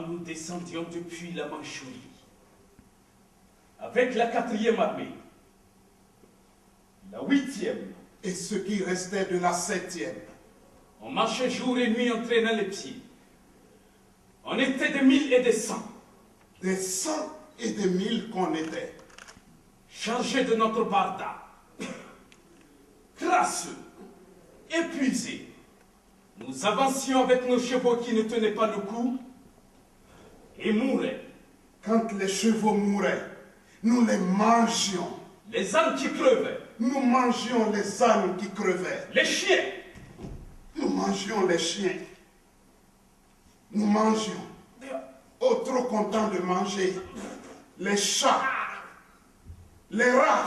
quand nous descendions depuis la Mandchourie, avec la 4e armée, la 8e, et ce qui restait de la 7e. On marchait jour et nuit en traînant les pieds. On était des 1000 et des 100. Des 100 et des 1000 qu'on était. Chargés de notre barda. Crasseux, épuisés. Nous avancions avec nos chevaux qui ne tenaient pas le coup et mouraient. Quand les chevaux mouraient, nous les mangions. Les ânes qui crevaient. Nous mangions les ânes qui crevaient. Les chiens. Nous mangions les chiens. Nous mangions. Oh, trop content de manger. Les chats. Les rats.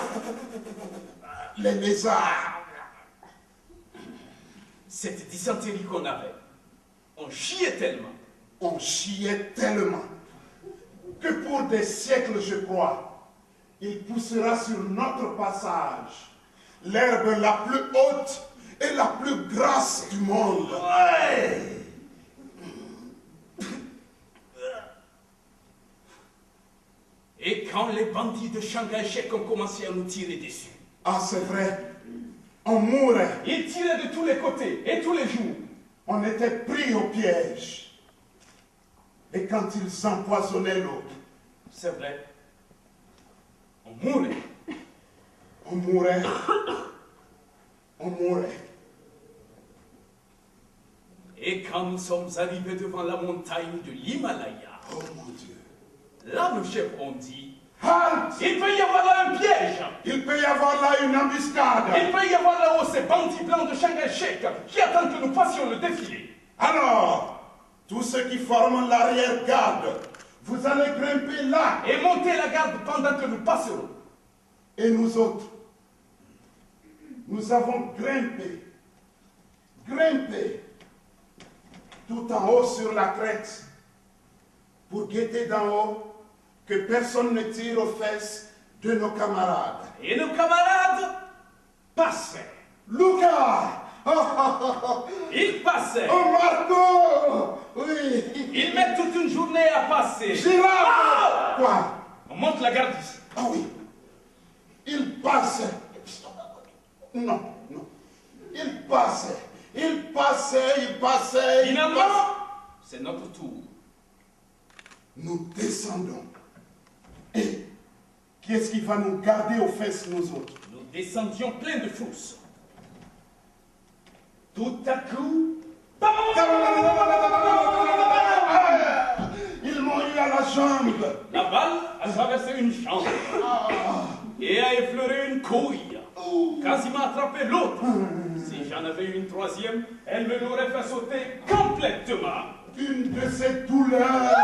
Les lézards. Cette dysenterie qu'on avait, on chiait tellement. On chiait tellement que pour des siècles, je crois, il poussera sur notre passage l'herbe la plus haute et la plus grasse du monde. Ouais. Et quand les bandits de Shanghai Shek ont commencé à nous tirer dessus. Ah, c'est vrai, on mourait. Ils tiraient de tous les côtés et tous les jours. On était pris au piège. Et quand ils empoisonnaient l'eau, c'est vrai, on mourait. On mourait. On mourait. Et quand nous sommes arrivés devant la montagne de l'Himalaya, oh mon Dieu, là nos chefs ont dit, halte! Il peut y avoir là un piège. Il peut y avoir là une embuscade. Il peut y avoir là-haut ces bandits blancs de Shanghai Shek qui attendent que nous fassions le défilé. Alors, tous ceux qui forment l'arrière-garde, vous allez grimper là. Et monter la garde pendant que nous passerons. Et nous autres, nous avons grimpé, tout en haut sur la crête, pour guetter d'en haut que personne ne tire aux fesses de nos camarades. Et nos camarades passaient. Lucas! Ils passaient. Oh Marco! Oui! Ils mettent toute une journée à passer. Girafe! Ah! Quoi? On monte la garde ici. Ah oui! Ils passaient. Non, non. Ils passaient. Finalement, c'est notre tour. Nous descendons. Et qui est-ce qui va nous garder aux fesses, nous autres? Nous descendions pleins de frousse. Tout à coup, ils m'ont eu à la jambe. La balle a traversé une jambe et a effleuré une couille, quasiment attrapé l'autre. Si j'en avais eu une troisième, elle me l'aurait fait sauter complètement. Une de ces douleurs.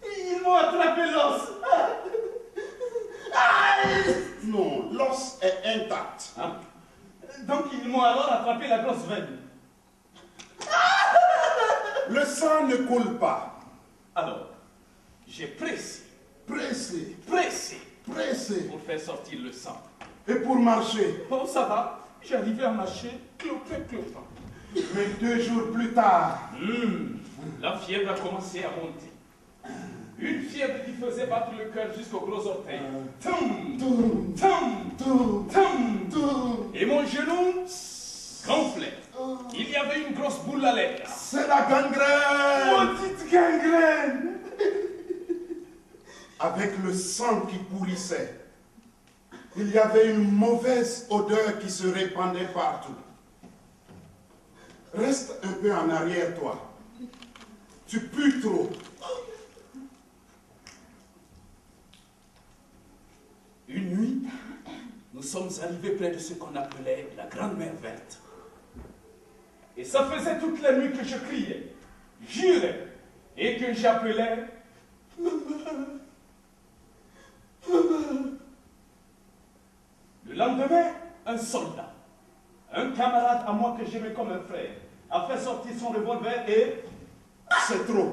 Ils m'ont attrapé l'os. Non, l'os est intact. Hein? Donc ils m'ont alors attrapé la grosse veine. Le sang ne coule pas. Alors, j'ai pressé pour faire sortir le sang. Et pour marcher. Bon, ça va, j'arrivais à marcher, clopin. Mais 2 jours plus tard. La fièvre a commencé à monter. Une fièvre qui faisait battre le cœur jusqu'au gros orteil. Et mon genou gonflait. Il y avait une grosse boule à l'air. C'est la gangrène. Petite gangrène. Avec le sang qui pourrissait, il y avait une mauvaise odeur qui se répandait partout. Reste un peu en arrière, toi. Tu pues trop. Une nuit, nous sommes arrivés près de ce qu'on appelait la Grande Mer Verte. Et ça faisait toute la nuit que je criais, jurais, et que j'appelais Maman. Le lendemain, un soldat, un camarade à moi que j'aimais comme un frère, a fait sortir son revolver et... C'est trop.